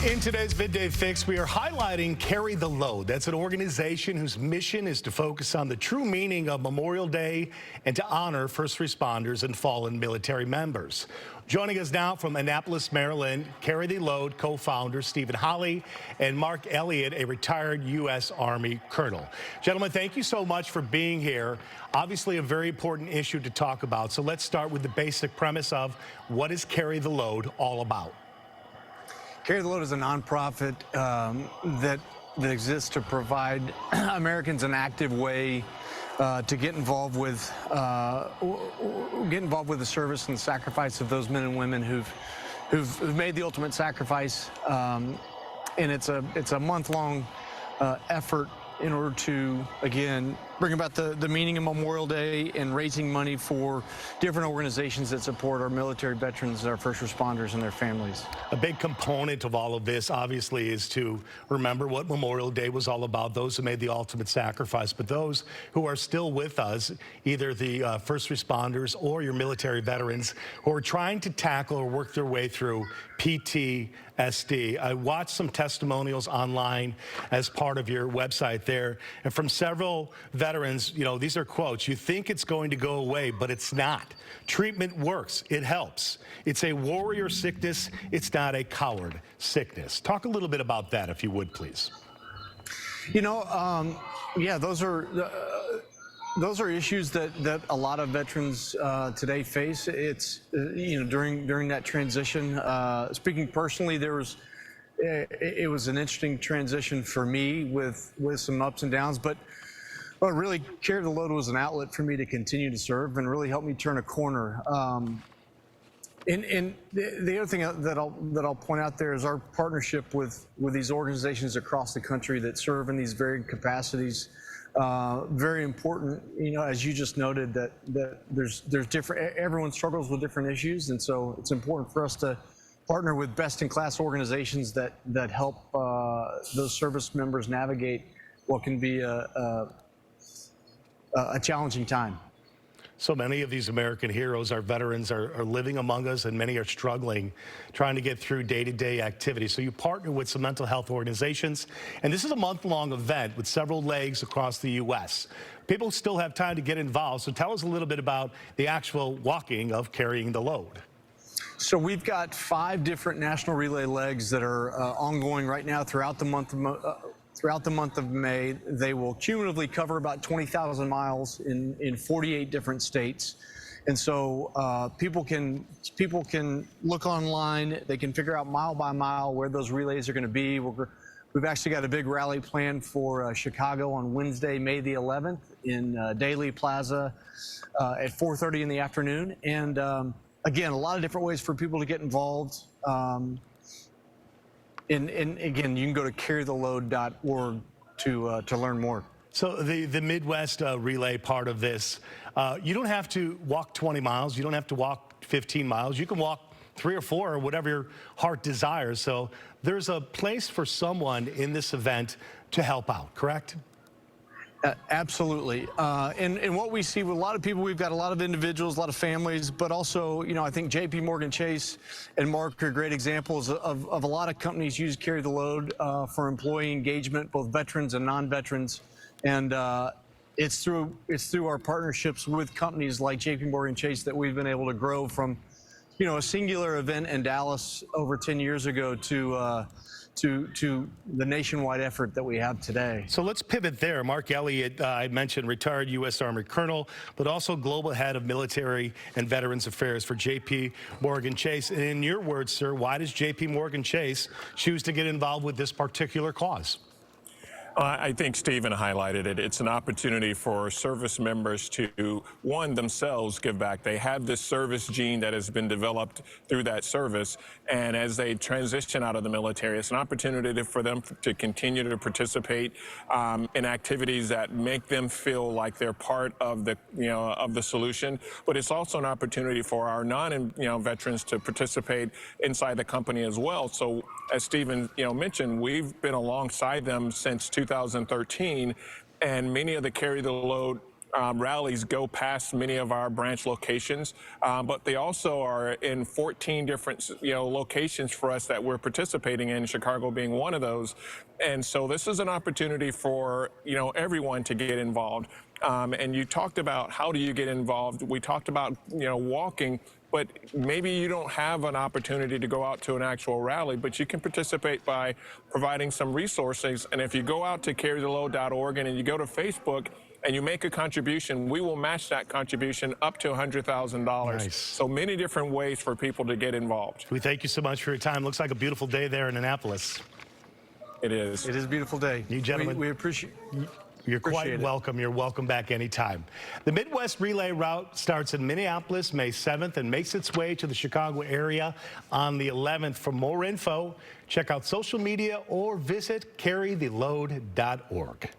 In today's Midday Fix, we are highlighting Carry the Load. That's an organization whose mission is to focus on the true meaning of Memorial Day and to honor first responders and fallen military members. Joining us now from Annapolis, Maryland, Carry the Load co-founder Stephen Holley and Mark Elliott, a retired U.S. Army colonel. Gentlemen, thank you so much for being here. Obviously a very important issue to talk about. So let's start with the basic premise of what is Carry the Load all about? Carry the Load is a nonprofit that exists to provide Americans an active way to get involved with the service and the sacrifice of those men and women who've made the ultimate sacrifice. And it's a month-long effort in order to, again, bring about the meaning of Memorial Day and raising money for different organizations that support our military veterans, our first responders, and their families. A big component of all of this, obviously, is to remember what Memorial Day was all about, those who made the ultimate sacrifice, but those who are still with us, either the first responders or your military veterans who are trying to tackle or work their way through PTSD. I watched some testimonials online as part of your website there, and from several veterans, you know, these are quotes: "You think it's going to go away, but it's not. Treatment works. It helps. It's a warrior sickness. It's not a coward sickness." Talk a little bit about that, if you would, please. You know, yeah, those are issues that a lot of veterans today face. It's you know, during that transition. Speaking personally, it was an interesting transition for me with some ups and downs, but really, Carry the Load was an outlet for me to continue to serve and really help me turn a corner. And the other thing that I'll point out there is our partnership with these organizations across the country that serve in these varied capacities. Very important, you know, as you just noted, that there's different, everyone struggles with different issues, and so it's important for us to partner with best-in-class organizations that help those service members navigate what can be a challenging time. So many of these American heroes, our veterans, are living among us, and many are struggling, trying to get through day-to-day activities. So you partner with some mental health organizations, and this is a month-long event with several legs across the U.S. People still have time to get involved, so tell us a little bit about the actual walking of Carrying the Load. So we've got 5 different national relay legs that are ongoing right now throughout the month of May. They will cumulatively cover about 20,000 miles in 48 different states. And so people can look online. They can figure out mile by mile where those relays are going to be. We've actually got a big rally planned for Chicago on Wednesday, May the 11th in Daley Plaza at 4:30 in the afternoon. And again, a lot of different ways for people to get involved. And again, you can go to carrytheload.org to learn more. So the Midwest relay part of this, you don't have to walk 20 miles. You don't have to walk 15 miles. You can walk 3 or 4 or whatever your heart desires. So there's a place for someone in this event to help out, correct? Absolutely. And what we see with a lot of people, we've got a lot of individuals, a lot of families, but also, you know, I think JPMorgan Chase and Mark are great examples of a lot of companies use Carry the Load for employee engagement, both veterans and non-veterans. And it's through our partnerships with companies like JPMorgan Chase that we've been able to grow from, you know, a singular event in Dallas over 10 years ago to the nationwide effort that we have today. So let's pivot there. Mark Elliott, I mentioned, retired U.S. Army colonel, but also global head of military and veterans affairs for JPMorgan Chase. And in your words, sir, why does JPMorgan Chase choose to get involved with this particular cause? I think Stephen highlighted it. It's an opportunity for service members to, one, themselves give back. They have this service gene that has been developed through that service, and as they transition out of the military, it's an opportunity for them to continue to participate in activities that make them feel like they're part of the, of the solution. But it's also an opportunity for our veterans to participate inside the company as well. So, as Stephen, mentioned, we've been alongside them since 2013, and many of the Carry the Load rallies go past many of our branch locations, but they also are in 14 different locations for us that we're participating in, Chicago being one of those. And so this is an opportunity for everyone to get involved. And you talked about how do you get involved. We talked about walking, but maybe you don't have an opportunity to go out to an actual rally, but you can participate by providing some resources. And if you go out to carrytheload.org and you go to Facebook and you make a contribution, we will match that contribution up to $100,000. Nice. So many different ways for people to get involved. We thank you so much for your time. Looks like a beautiful day there in Annapolis. It is. It is a beautiful day. You gentlemen. We appreciate You're quite welcome. You're welcome back anytime. The Midwest Relay Route starts in Minneapolis May 7th and makes its way to the Chicago area on the 11th. For more info, check out social media or visit carrytheload.org.